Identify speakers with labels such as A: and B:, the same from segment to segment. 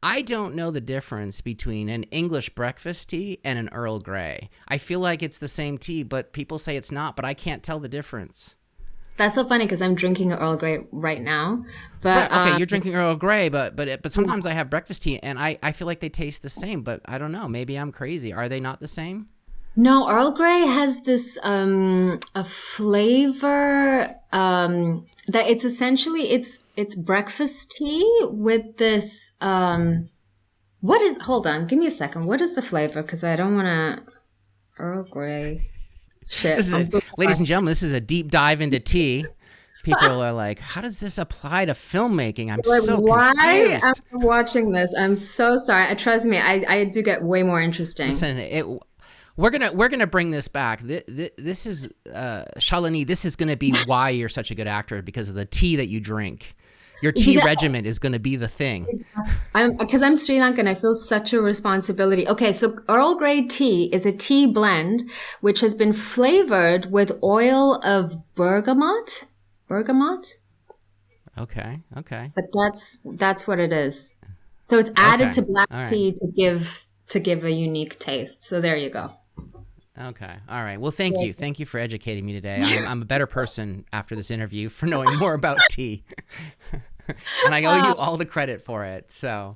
A: I don't know the difference between an English breakfast tea and an Earl Grey. I feel like it's the same tea, but people say it's not, but I can't tell the difference.
B: That's so funny because I'm drinking an Earl Grey right now.
A: Right.
B: But
A: Okay. You're drinking Earl Grey, but sometimes I have breakfast tea and I feel like they taste the same, but I don't know. Maybe I'm crazy. Are they not the same?
B: no, Earl Grey has this a flavor that it's essentially it's breakfast tea with this what is hold on, give me a second. What is the flavor? Because I don't want to Earl Grey. Shit. I'm so
A: Ladies
B: sorry.
A: and gentlemen, this is a deep dive into tea. People are like, how does this apply to filmmaking? I'm
B: Like,
A: so
B: why am
A: confused.
B: I watching this? I'm so sorry. Trust me, I do get way more interesting.
A: Listen, we're gonna bring this back. This is Shalini. This is gonna be why you're such a good actor, because of the tea that you drink. Your tea
B: Yeah,
A: regimen is gonna be the thing.
B: because I'm Sri Lankan, I feel such a responsibility. Okay, so Earl Grey tea is a tea blend which has been flavored with oil of bergamot. Bergamot?
A: Okay. Okay.
B: But that's what it is. So it's added
A: Okay.
B: to black
A: All right.
B: tea to give a unique taste. So there you go.
A: Okay. All right. Well, thank you. Thank you for educating me today. I'm a better person after this interview for knowing more about tea. And I owe you all the credit for it. So,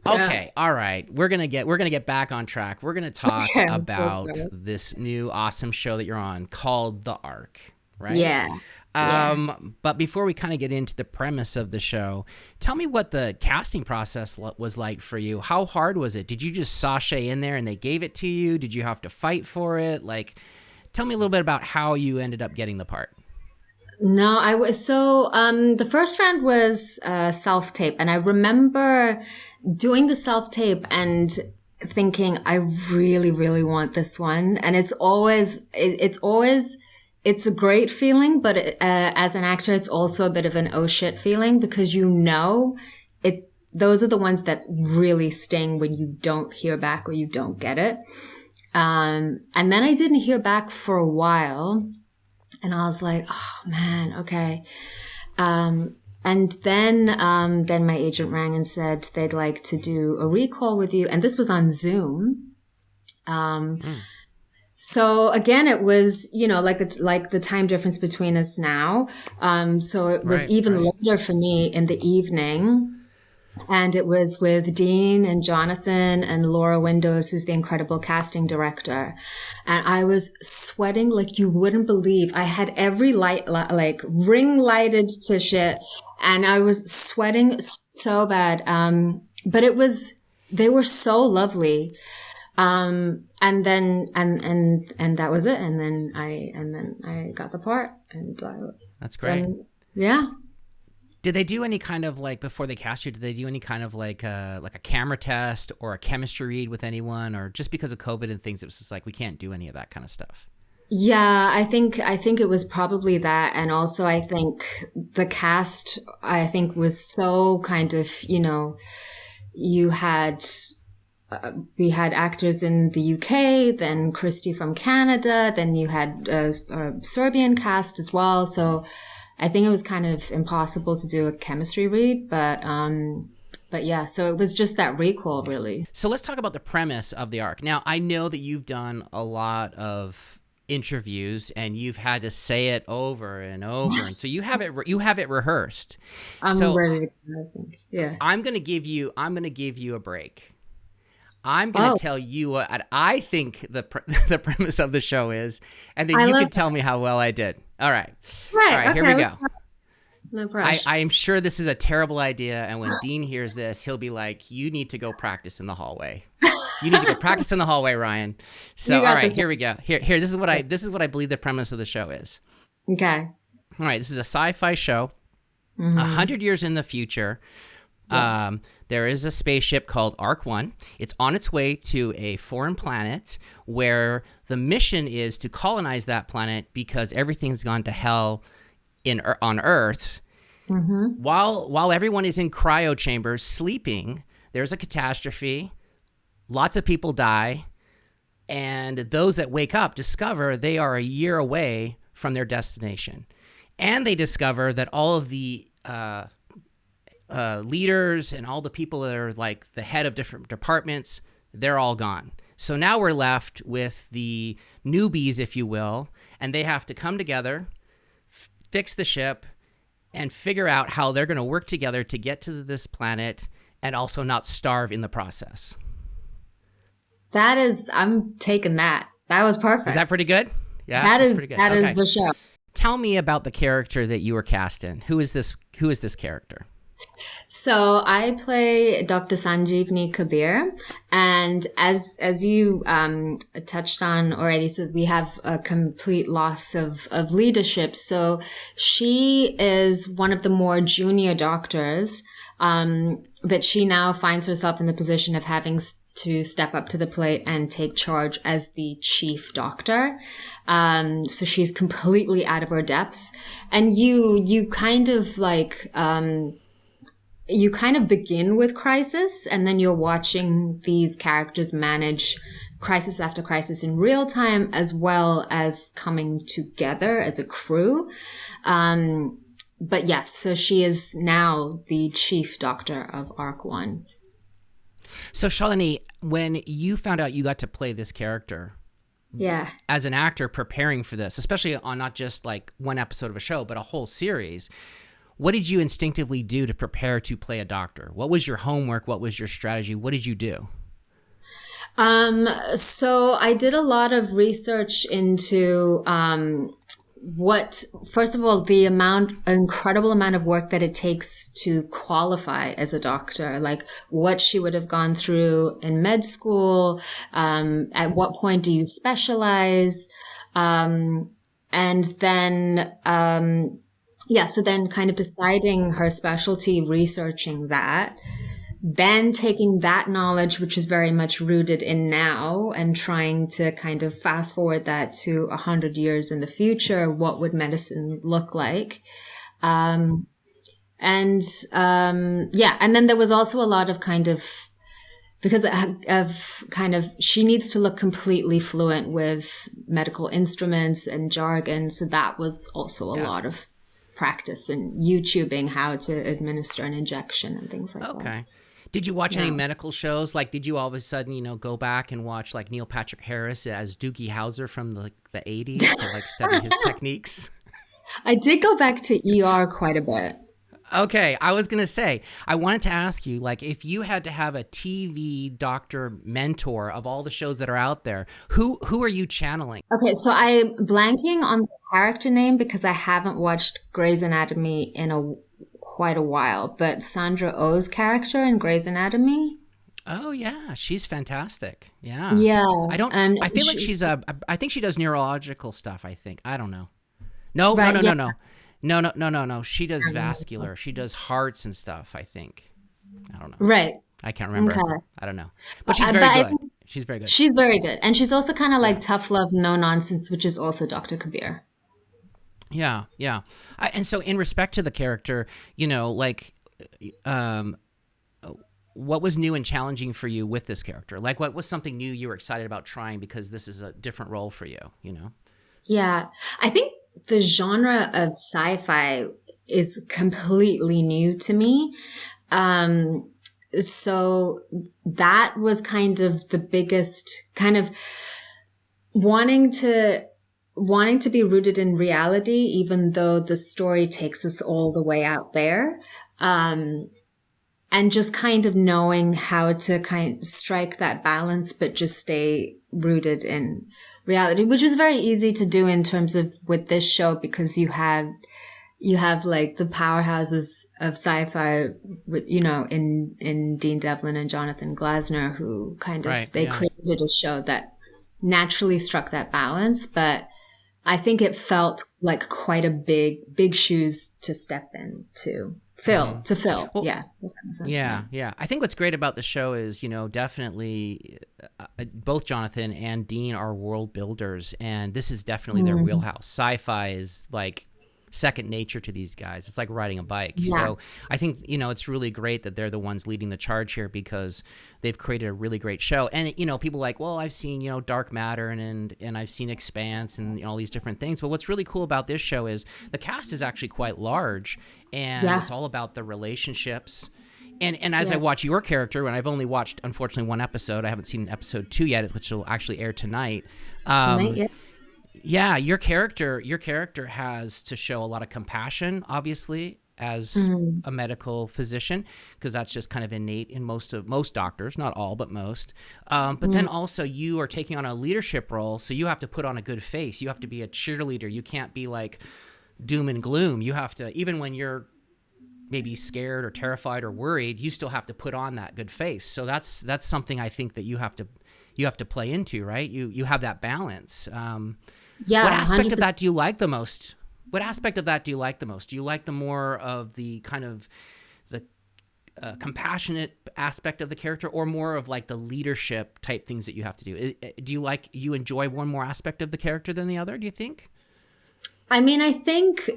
B: Yeah.
A: okay. All right. We're going to get back on track. We're going to talk
B: Okay, I'm so
A: about
B: sorry.
A: this new awesome show that you're on called The Ark, right?
B: Yeah. Yeah.
A: But before we kind of get into the premise of the show, tell me what the casting process was like for you. How hard was it? Did you just sashay in there and they gave it to you? Did you have to fight for it? Like, tell me a little bit about how you ended up getting the part.
B: No, I was so the first round was self tape, and I remember doing the self tape and thinking I really, really want this one, and it's a great feeling, but as an actor, it's also a bit of an oh shit feeling because it. Those are the ones that really sting when you don't hear back or you don't get it. And then I didn't hear back for a while. And I was like, oh man, okay. And then my agent rang and said they'd like to do a recall with you. And this was on Zoom. So again, it was, like the time difference between us now. So it was
A: Right,
B: even
A: right.
B: later for me in the evening. And it was with Dean and Jonathan and Laura Windows, who's the incredible casting director. And I was sweating like you wouldn't believe. I had every light, like ring lighted to shit. And I was sweating so bad. But they were so lovely. And then, and that was it. And then I got the part and
A: That's great.
B: then, yeah.
A: Did they do any kind of like before they cast you? Did they do any kind of like a camera test or a chemistry read with anyone, or just because of COVID and things, it was just like we can't do any of that kind of stuff?
B: Yeah, I think it was probably that. And also I think the cast, I think was so kind of, you had, we had actors in the UK, then Christy from Canada, then you had a Serbian cast as well. So I think it was kind of impossible to do a chemistry read, but yeah, so it was just that recall really.
A: So let's talk about the premise of the arc. Now, I know that you've done a lot of interviews and you've had to say it over and over, and so you have it rehearsed.
B: I'm
A: So
B: ready to go, I think. Yeah.
A: I'm gonna give you a break. I'm gonna
B: Oh,
A: tell you what I think the premise of the show is, and then
B: I
A: you
B: love
A: can tell me how well I did. All right,
B: Right.
A: here we
B: Okay.
A: go.
B: No pressure.
A: I am sure this is a terrible idea, and when Dean hears this, he'll be like, "You need to go practice in the hallway. You need to go practice in the hallway, Ryan." So,
B: You
A: all
B: got
A: right,
B: this.
A: here we go. Here, this is what I believe the premise of the show is.
B: Okay.
A: All right, this is a sci-fi show. 100 years in the future, there is a spaceship called Ark-1. It's on its way to a foreign planet where the mission is to colonize that planet because everything's gone to hell on Earth. While everyone is in cryo chambers sleeping, there's a catastrophe. Lots of people die, and those that wake up discover they are a year away from their destination. And they discover that all of the leaders and all the people that are like the head of different departments, they're all gone. So now we're left with the newbies, if you will, and they have to come together, fix the ship, and figure out how they're going to work together to get to this planet and also not starve in the process.
B: I'm taking that. That was perfect.
A: Is that pretty good? Yeah,
B: that is
A: pretty good.
B: That
A: okay.
B: is the show.
A: Tell me about the character that you were cast in. Who is this character?
B: So I play Dr. Sanjeevni Kabir, and as you touched on already, so we have a complete loss of leadership. So she is one of the more junior doctors, but she now finds herself in the position of having to step up to the plate and take charge as the chief doctor. So she's completely out of her depth, and you kind of like you kind of begin with crisis, and then you're watching these characters manage crisis after crisis in real time, as well as coming together as a crew. But yes, so she is now the chief doctor of Arc 1.
A: So Shalini, when you found out you got to play this character,
B: yeah,
A: as an actor preparing for this, especially on not just like one episode of a show, but a whole series, what did you instinctively do to prepare to play a doctor? What was your homework? What was your strategy? What did you do?
B: So I did a lot of research into first of all, the incredible amount of work that it takes to qualify as a doctor, like what she would have gone through in med school, at what point do you specialize, and then so then kind of deciding her specialty, researching that, then taking that knowledge, which is very much rooted in now, and trying to kind of fast forward that to 100 years in the future. What would medicine look like? And then there was also a lot of kind of, because of kind of, she needs to look completely fluent with medical instruments and jargon. So that was also a lot of practice and YouTubing how to administer an injection and things like that.
A: Okay. Did you watch any medical shows? Like, did you all of a sudden, go back and watch like Neil Patrick Harris as Doogie Howser from the 80s to like study his techniques?
B: I did go back to ER quite a bit.
A: Okay, I was going to say, I wanted to ask you, like, if you had to have a TV doctor mentor of all the shows that are out there, who are you channeling?
B: Okay, so I'm blanking on the character name because I haven't watched Grey's Anatomy in quite a while, but Sandra Oh's character in Grey's Anatomy.
A: Oh yeah, she's fantastic. Yeah.
B: Yeah.
A: I feel like I think she does neurological stuff, I think. I don't know. No. No. She does vascular. She does hearts and stuff, I think. I don't know.
B: Right.
A: I can't remember.
B: Okay.
A: I don't know. But she's very good. She's very good.
B: She's very good. And she's also kind of like tough love, no nonsense, which is also Dr. Kabir.
A: Yeah. And so in respect to the character, what was new and challenging for you with this character? Like, what was something new you were excited about trying because this is a different role for you,
B: Yeah. I think the genre of sci-fi is completely new to me. So that was kind of the biggest kind of wanting to be rooted in reality, even though the story takes us all the way out there. And just kind of knowing how to kind of strike that balance, but just stay rooted in reality, which was very easy to do in terms of with this show, because you have like the powerhouses of sci-fi, in Dean Devlin and Jonathan Glasner, who kind of, created a show that naturally struck that balance. But I think it felt like quite a big shoes to step in to fill. Well, yeah.
A: Yeah. I think what's great about the show is, definitely both Jonathan and Dean are world builders, and this is definitely their wheelhouse. Sci-fi is like second nature to these guys. It's like riding a bike.
B: Yeah.
A: So I think, it's really great that they're the ones leading the charge here, because they've created a really great show. And, people are like, well, I've seen, Dark Matter and I've seen Expanse and all these different things. But what's really cool about this show is the cast is actually quite large, and it's all about the relationships. And as I watch your character, and I've only watched, unfortunately, one episode, I haven't seen episode 2 yet, which will actually air tonight. Yeah, your character has to show a lot of compassion, obviously, as a medical physician, because that's just kind of innate in most doctors, not all, but most. But then also you are taking on a leadership role, so you have to put on a good face. You have to be a cheerleader. You can't be like doom and gloom. You have to, even when you're maybe scared or terrified or worried, you still have to put on that good face. So that's something I think that you have to play into, right? You have that balance. What aspect 100%. Of that do you like the most? What aspect of that do you like the most? Do you like the more of the kind of the compassionate aspect of the character, or more of like the leadership type things that you have to do? Do you enjoy one more aspect of the character than the other, do you think?
B: I mean, I think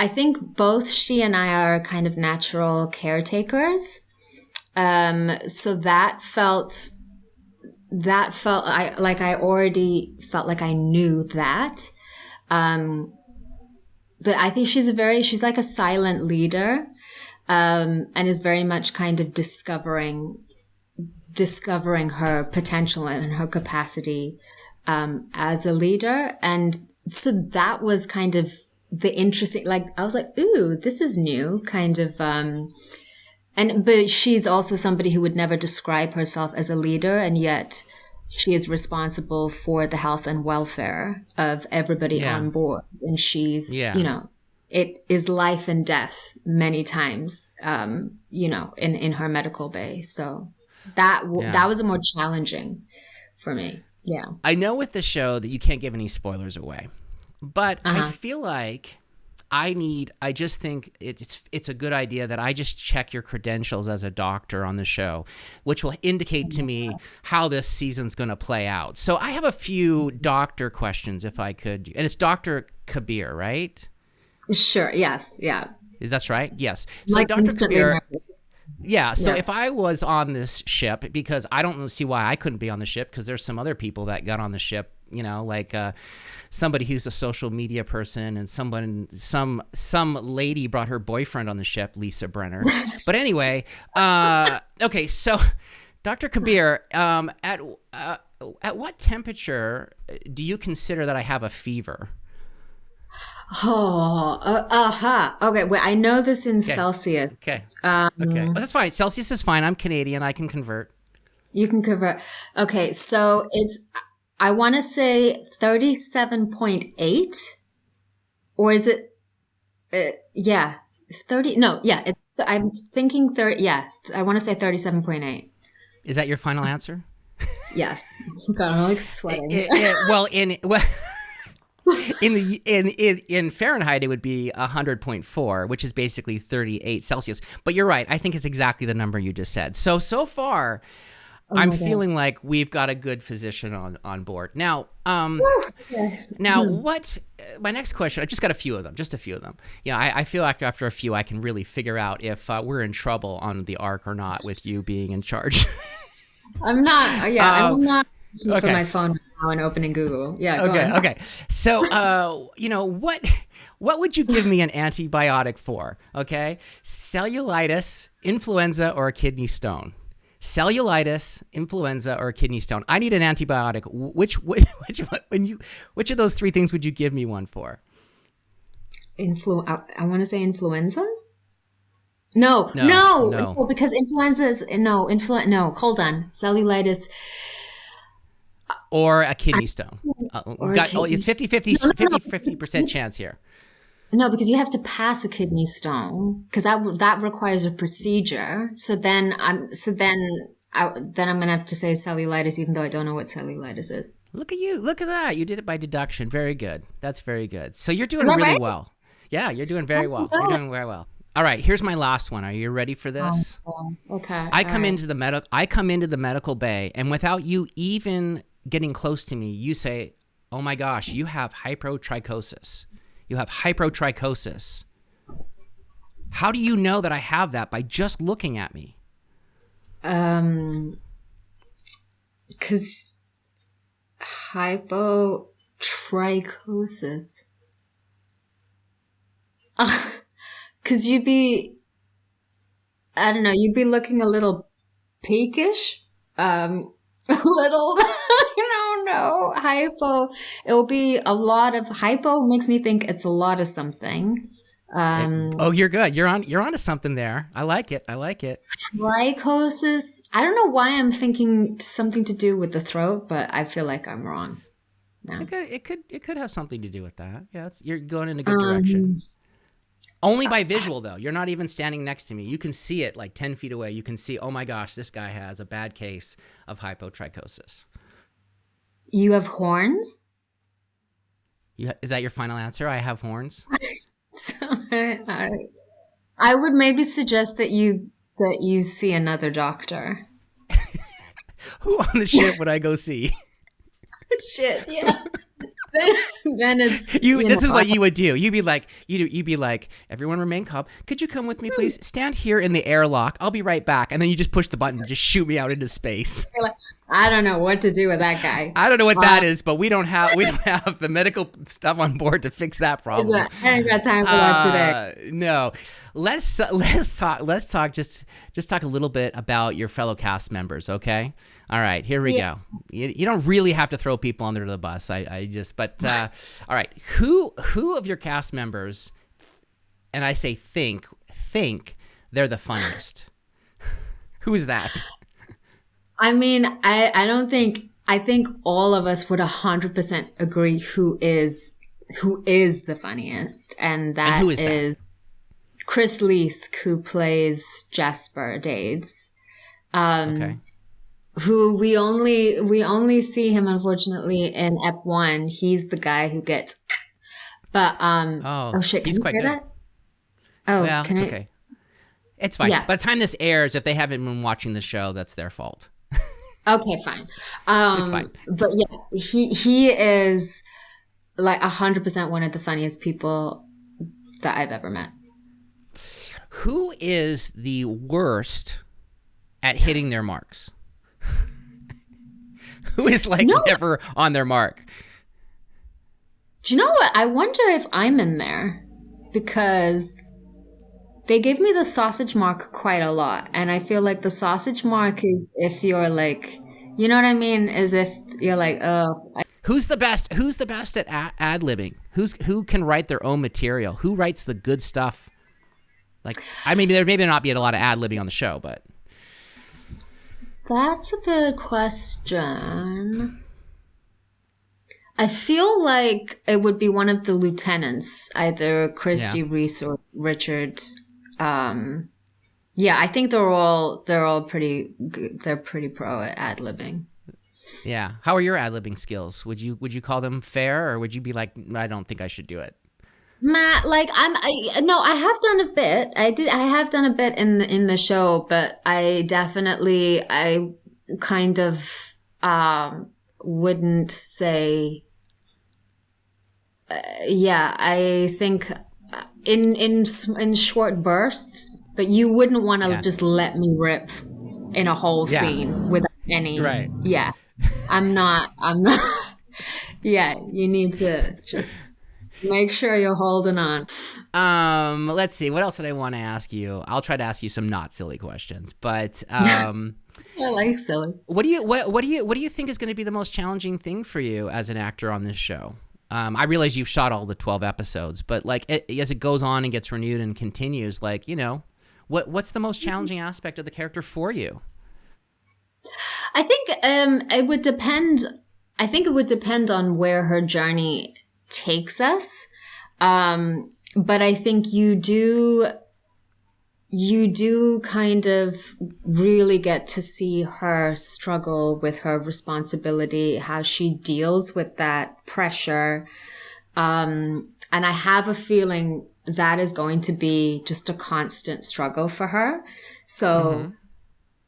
B: I think both she and I are kind of natural caretakers. So that felt I already felt like I knew that. But I think she's like a silent leader, and is very much kind of discovering her potential and her capacity, as a leader. And so that was kind of the interesting, like, I was like, ooh, this is new, kind of, but she's also somebody who would never describe herself as a leader, and yet she is responsible for the health and welfare of everybody on board. And she's, it is life and death many times, in her medical bay. So that was a more challenging for me. Yeah.
A: I know with the show that you can't give any spoilers away, but I feel like I just think it's a good idea that I just check your credentials as a doctor on the show, which will indicate to me how this season's going to play out. So I have a few doctor questions, if I could. And it's Dr. Kabir, right?
B: Sure. Yes. Yeah.
A: That's right? Yes. So like Dr. Kabir. Yeah. So if I was on this ship, because I don't see why I couldn't be on the ship, because there's some other people that got on the ship, like somebody who's a social media person, and some lady brought her boyfriend on the ship, Lisa Brenner. But anyway, okay. So Dr. Kabir, at what temperature do you consider that I have a fever?
B: Okay, wait, I know this in Celsius.
A: Okay. Well, that's fine. Celsius is fine. I'm Canadian. I can convert.
B: You can convert. Okay, so I want to say 37.8, or is it? 30. No, yeah. I'm thinking 30. Yeah, I want to say 37.8.
A: Is that your final answer?
B: Yes. God, I'm like sweating.
A: In Fahrenheit, it would be 100.4, which is basically 38 Celsius. But you're right. I think it's exactly the number you just said. So far, I'm feeling like we've got a good physician on board. Now, what? My next question. I just got a few of them. I feel like after a few, I can really figure out if we're in trouble on the Ark or not with you being in charge.
B: I'm not. Yeah, I'm not. For my phone now and opening Google. Yeah.
A: Okay. So, what would you give me an antibiotic for? Okay, cellulitis, influenza, or a kidney stone? Cellulitis, influenza, or a kidney stone. I need an antibiotic. Which of those three things would you give me one for?
B: I want to say influenza. No, because influenza is no. Hold on, cellulitis.
A: Or a kidney stone. It's 50% chance here.
B: No, because you have to pass a kidney stone, because that requires a procedure. So then I'm gonna have to say cellulitis, even though I don't know what cellulitis is.
A: Look at you! Look at that! You did it by deduction. Very good. That's very good. So you're doing really well. Yeah, you're doing very well. You're doing very well. All right, here's my last one. Are you ready for this?
B: Okay.
A: I come into the medical bay, and without you even getting close to me, you say, oh my gosh, you have hypotrichosis. You have hypotrichosis. How do you know that I have that by just looking at me?
B: Because hypotrichosis. Because you'd be, I don't know, you'd be looking a little peakish. A little, I don't know, hypo. It'll be a lot of, hypo makes me think it's a lot of something.
A: You're good. You're onto something there. I like it.
B: Trichosis. I don't know why I'm thinking something to do with the throat, but I feel like I'm wrong. No.
A: It could have something to do with that. Yeah, you're going in a good direction. Only by visual, though. You're not even standing next to me. You can see it like 10 feet away. You can see, oh my gosh, this guy has a bad case of hypotrichosis.
B: You have horns?
A: Is that your final answer? I have horns?
B: So I would maybe suggest that you see another doctor.
A: Who on the ship would I go see?
B: Shit, yeah. Then it's
A: this is what you would do. You'd be like, everyone remain calm. Could you come with me, please? Stand here in the airlock. I'll be right back. And then you just push the button and just shoot me out into space.
B: You're like, I don't know what to do with that guy.
A: I don't know what that is, but we don't have the medical stuff on board to fix that problem.
B: I ain't got time for that today.
A: No, let's talk. Just talk a little bit about your fellow cast members, okay? All right, here we go. You don't really have to throw people under the bus. All right. Who of your cast members, and I say think they're the funniest? Who is that?
B: I mean, I think all of us would 100% agree who is the funniest, and
A: who is that?
B: Chris Leask, who plays Jasper Dades.
A: Okay.
B: Who we only see him, unfortunately, in Ep 1. He's the guy who gets, but oh shit, can you say that? Oh,
A: well, it's okay. It's fine. Yeah. By the time this airs, if they haven't been watching the show, that's their fault.
B: Okay, fine.
A: It's fine.
B: But yeah, he is like 100% one of the funniest people that I've ever met.
A: Who is the worst at hitting their marks? Who is never on their mark?
B: Do you know what? I wonder if I'm in there, because they give me the sausage mark quite a lot. And I feel like the sausage mark is if you're like, you know what I mean? Is if you're like, oh.
A: Who's the best? Who's the best at ad-libbing? Who can write their own material? Who writes the good stuff? Like, I mean, there may not be a lot of ad-libbing on the show, but.
B: That's a good question. I feel like it would be one of the lieutenants, either Christy Reese or Richard. I think they're all pretty good. They're pretty pro at ad-libbing.
A: Yeah. How are your ad-libbing skills? Would you call them fair, or would you be like, I don't think I should do it?
B: Matt, I have done a bit. I have done a bit in the show, but I kind of wouldn't say. I think in short bursts, but you wouldn't want to just let me rip in a whole scene without any.
A: Right.
B: Yeah, I'm not. Yeah, you need to just. Make sure you're holding on.
A: Let's see. What else did I want to ask you? I'll try to ask you some not silly questions, but
B: I like silly.
A: What do you think is going to be the most challenging thing for you as an actor on this show? I realize you've shot all the 12 episodes, but as it goes on and gets renewed and continues, what's the most challenging aspect of the character for you?
B: I think it would depend. I think it would depend on where her journey takes us, but I think you do kind of really get to see her struggle with her responsibility, how she deals with that pressure, and I have a feeling that is going to be just a constant struggle for her. So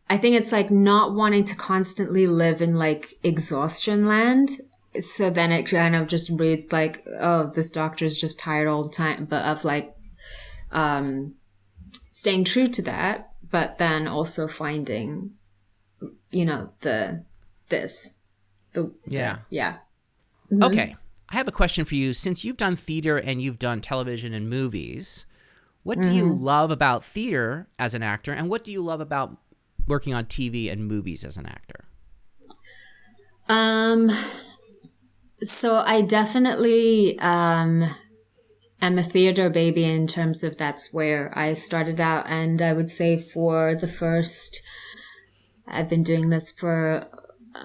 B: I think it's like not wanting to constantly live in like exhaustion land. so then it kind of just reads like, oh, this doctor is just tired all the time, but of like staying true to that, but then also finding, you know,
A: Yeah.
B: yeah.
A: Okay. I have a question for you. Since you've done theater and you've done television and movies, what do you love about theater as an actor, and what do you love about working on TV and movies as an actor?
B: So I definitely am a theater baby in terms of that's where I started out. And I would say I've been doing this for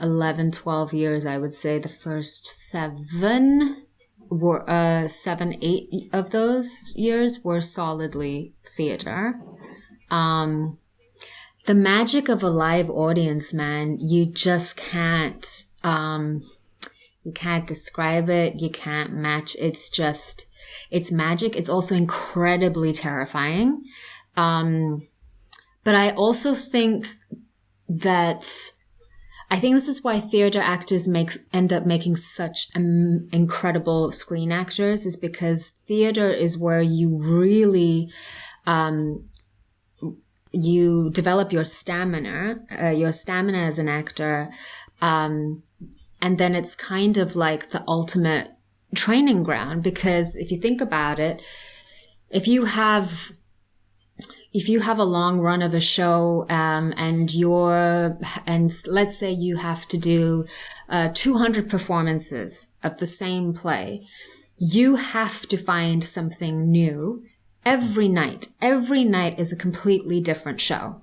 B: 11, 12 years. I would say the first 7, 8 of those years were solidly theater. The magic of a live audience, man, you just can't, you can't describe it. You can't match. It's magic. It's also incredibly terrifying. But I also think this is why theater actors end up making such incredible screen actors, is because theater is where you really, you develop your stamina as an actor. And then it's kind of like the ultimate training ground, because if you think about it, if you have a long run of a show, and let's say you have to do 200 performances of the same play, you have to find something new every night. Every night is a completely different show.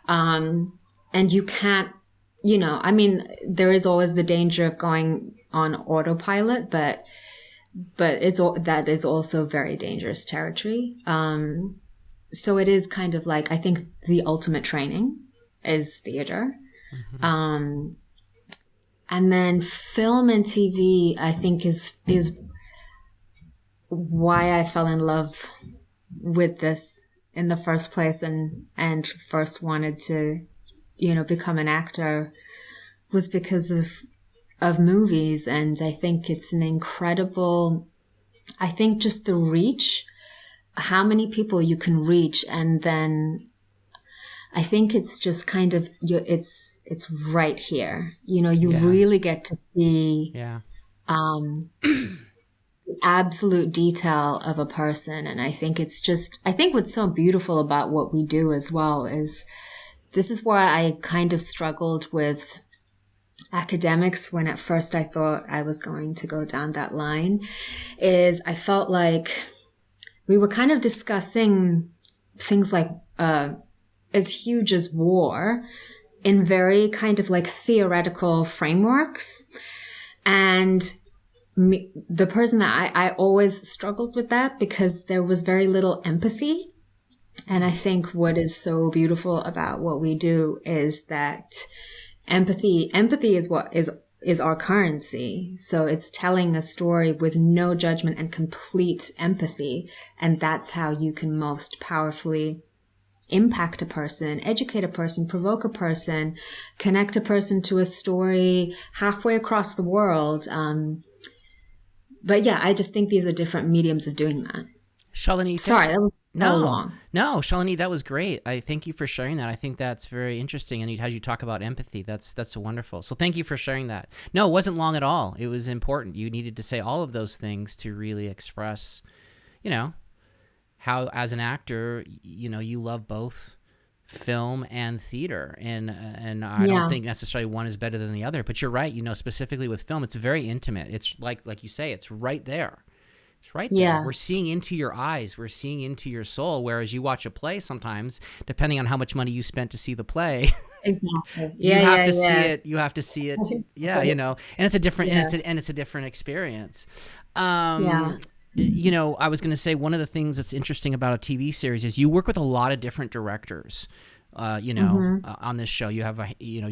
B: And you can't, you know, I mean, there is always the danger of going on autopilot, but that is also very dangerous territory. So it is kind of like, I think the ultimate training is theater. And then film and TV, I think is why I fell in love with this in the first place, and first wanted to, you know, become an actor, was because of movies. And I think it's an incredible, I think just the reach, how many people you can reach. And then I think it's just kind of, it's right here, you know, you really get to see absolute detail of a person. And I think what's so beautiful about what we do as well is, this is why I kind of struggled with academics when at first I thought I was going to go down that line, is I felt like we were kind of discussing things like as huge as war in very kind of like theoretical frameworks. And the person that I always struggled with that, because there was very little empathy. And I think what is so beautiful about what we do is that empathy is what is our currency. So it's telling a story with no judgment and complete empathy. And that's how you can most powerfully impact a person, educate a person, provoke a person, connect a person to a story halfway across the world. But yeah, I just think these are different mediums of doing that.
A: Shalini,
B: sorry, that was so long.
A: No, Shalini, that was great. I thank you for sharing that. I think that's very interesting, and how you talk about empathy, that's wonderful. So thank you for sharing that. No, it wasn't long at all. It was important. You needed to say all of those things to really express, you know, how as an actor, you know, you love both film and theater, and I don't think necessarily one is better than the other. But you're right. You know, specifically with film, it's very intimate. It's like you say, it's right there. It's right there. Yeah. We're seeing into your eyes. We're seeing into your soul. Whereas you watch a play sometimes, depending on how much money you spent to see the play,
B: exactly.
A: You have to see it. You have to see it. Yeah, you know, and it's a different and it's a different experience. You know, I was going to say, one of the things that's interesting about a TV series is you work with a lot of different directors. You know, on this show, you have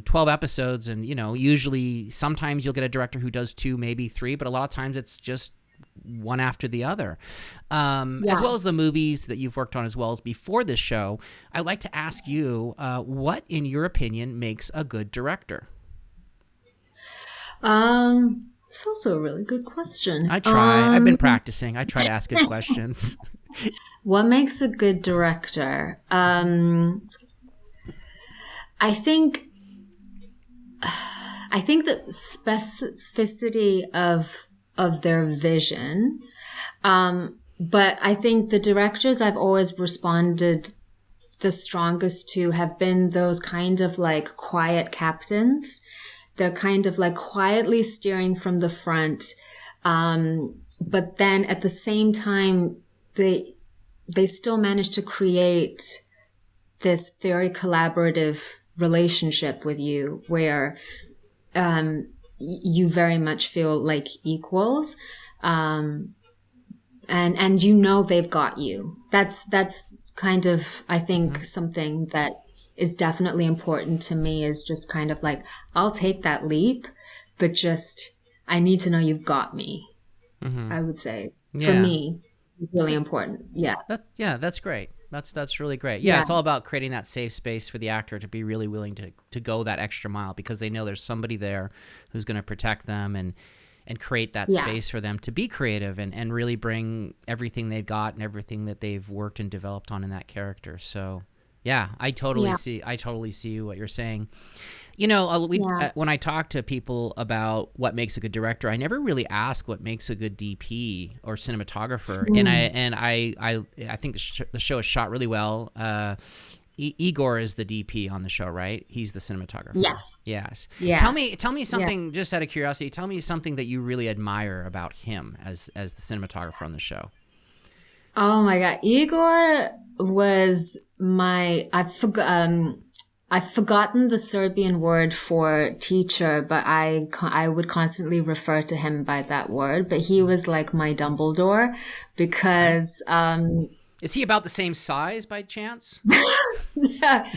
A: 12 episodes, and you know, usually sometimes you'll get a director who does 2, maybe 3, but a lot of times it's just one after the other. As well as the movies that you've worked on as well as before this show, I'd like to ask you, what, in your opinion, makes a good director?
B: It's also a really good question.
A: I try. I've been practicing. I try to ask good questions.
B: What makes a good director? I think the specificity of their vision. But I think the directors I've always responded the strongest to have been those kind of like quiet captains. They're kind of like quietly steering from the front. But then at the same time, they still manage to create this very collaborative relationship with you where, you very much feel like equals. And you know, they've got you. That's kind of, I think, something that is definitely important to me is just kind of like, I'll take that leap, but just, I need to know you've got me. I would say for me, it's really important. Yeah.
A: That's great. That's really great. Yeah, it's all about creating that safe space for the actor to be really willing to go that extra mile because they know there's somebody there who's going to protect them and create that space for them to be creative and really bring everything they've got and everything that they've worked and developed on in that character. So, yeah, I totally see what you're saying. You know, when I talk to people about what makes a good director, I never really ask what makes a good DP or cinematographer. And I think the show is shot really well. Igor is the DP on the show, right? He's the cinematographer. Yes. Yeah. Tell me something, just out of curiosity. Tell me something that you really admire about him as the cinematographer on the show.
B: Oh my God, Igor was I've forgotten the Serbian word for teacher, but I would constantly refer to him by that word. But he was like my Dumbledore because.
A: Is he about the same size by chance?
B: Yeah.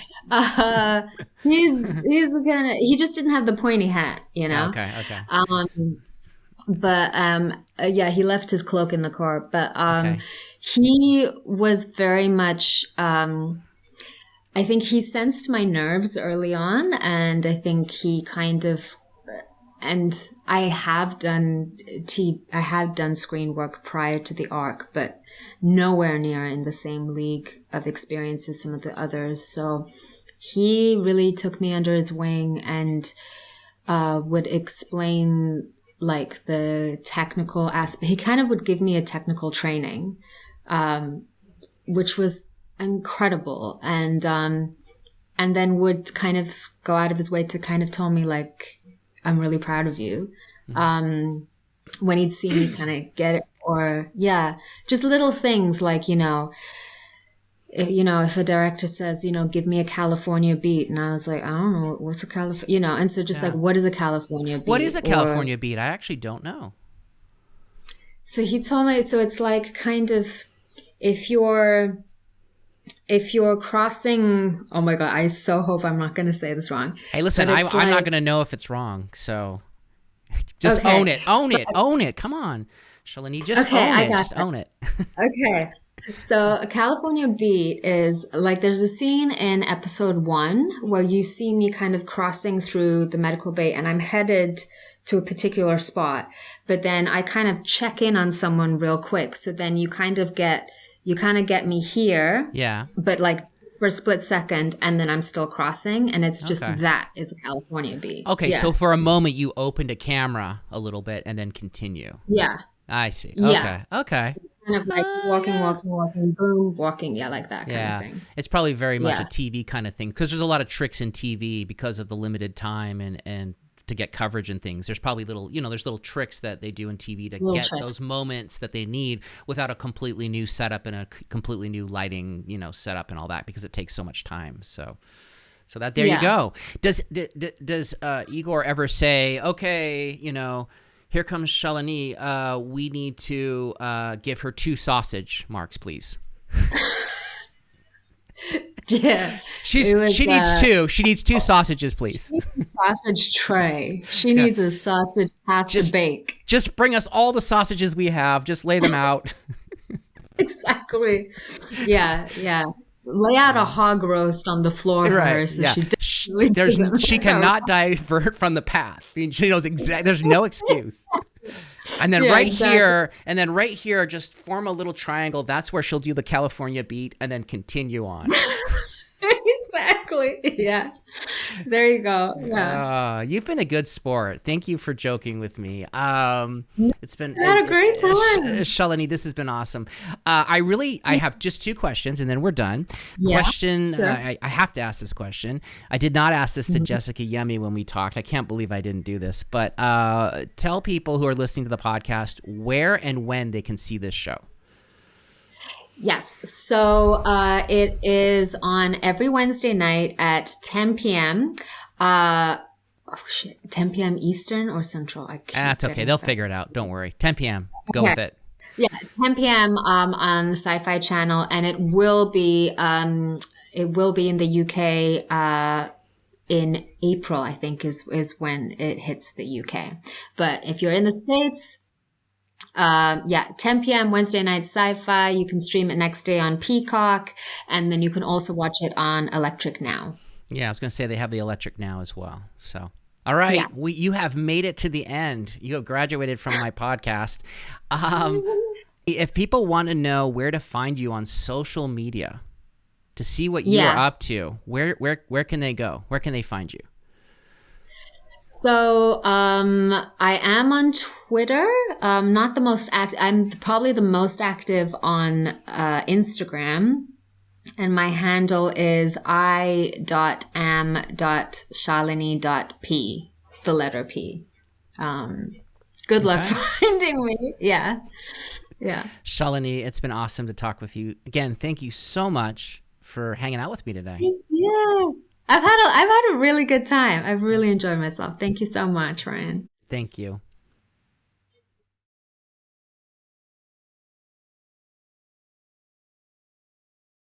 B: He's kind of, he just didn't have the pointy hat, you know?
A: Okay.
B: Yeah, he left his cloak in the car, but he was very much, I think he sensed my nerves early on, and I think he kind of, and I have done screen work prior to the ARC, but nowhere near in the same league of experience as some of the others. So he really took me under his wing and would explain like the technical aspect. He kind of would give me a technical training, which was incredible. And then would kind of go out of his way to kind of tell me like, I'm really proud of you. When he'd see me kind of get it, or just little things like, if a director says, give me a California beat. And I was like, I don't know, what's a California, and so just like, what is a California beat?
A: What is a California beat? I actually don't know.
B: So he told me, so it's like kind of, if you're crossing, oh my God, I so hope I'm not going to say this wrong.
A: Hey, listen, I'm not going to know if it's wrong. So just own it. Come on, Shalini, just own it.
B: Okay. So a California beat is like, there's a scene in episode 1 where you see me kind of crossing through the medical bay and I'm headed to a particular spot, but then I kind of check in on someone real quick. So then you kind of get me here. Yeah. But like for a split second, and then I'm still crossing, and it's just that is a California beat.
A: Okay, so for a moment you opened a camera a little bit and then continue.
B: Yeah.
A: I see.
B: Yeah.
A: Okay.
B: It's kind of like walking, boom, walking. Yeah, like that kind of thing.
A: It's probably very much a TV kind of thing because there's a lot of tricks in TV because of the limited time and to get coverage and things. There's probably there's little tricks that they do in TV to get those moments that they need without a completely new setup and a completely new lighting, setup and all that because it takes so much time. So that there you go. Does Igor ever say, okay, here comes Shalini. We need to give her 2 sausage marks, please.
B: Yeah,
A: she needs 2. She needs 2 sausages, please.
B: Sausage tray. She needs a sausage pasta bake.
A: Just bring us all the sausages we have. Just lay them out.
B: Exactly. Yeah. Lay out a hog roast on the floor for her, so
A: she cannot divert from the path. I mean, she knows exactly. There's no excuse. And then
B: Yeah,
A: right
B: exactly.
A: here, just form a little triangle. That's where she'll do the California beat and then continue on.
B: Exactly. Yeah. There you go. Yeah.
A: You've been a good sport. Thank you for joking with me. It's been
B: I had a great time.
A: Shalini, this has been awesome. I have just two questions and then we're done.
B: Yeah,
A: Question.
B: sure.
A: I have to ask this question. I did not ask this to Jessica Yemi when we talked. I can't believe I didn't do this, but tell people who are listening to the podcast where and when they can see this show.
B: Yes. So it is on every Wednesday night at 10 p.m. 10 p.m. Eastern or Central.
A: That's okay. They'll figure it out. Don't worry. 10 p.m. Go with it.
B: Yeah, 10 p.m. On the Syfy Channel, and it will be in the UK in April. I think is when it hits the UK. But if you're in the States. 10 p.m. Wednesday night Syfy. You can stream it next day on Peacock, and then you can also watch it on Electric Now.
A: Yeah, I was going to say they have the Electric Now as well. So, all right,
B: Yeah.
A: You have made it to the end. You have graduated from my podcast. If people want to know where to find you on social media to see what you are up to, where can they go? Where can they find you?
B: So I am on Twitter. Not the most active. I'm probably the most active on Instagram, and my handle is i.am.shalini.p, the letter P. Good luck finding me. Yeah.
A: Shalini, it's been awesome to talk with you again. Thank you so much for hanging out with me today.
B: Yeah. I've had a really good time. I've really enjoyed myself. Thank you so much, Ryan.
A: Thank you.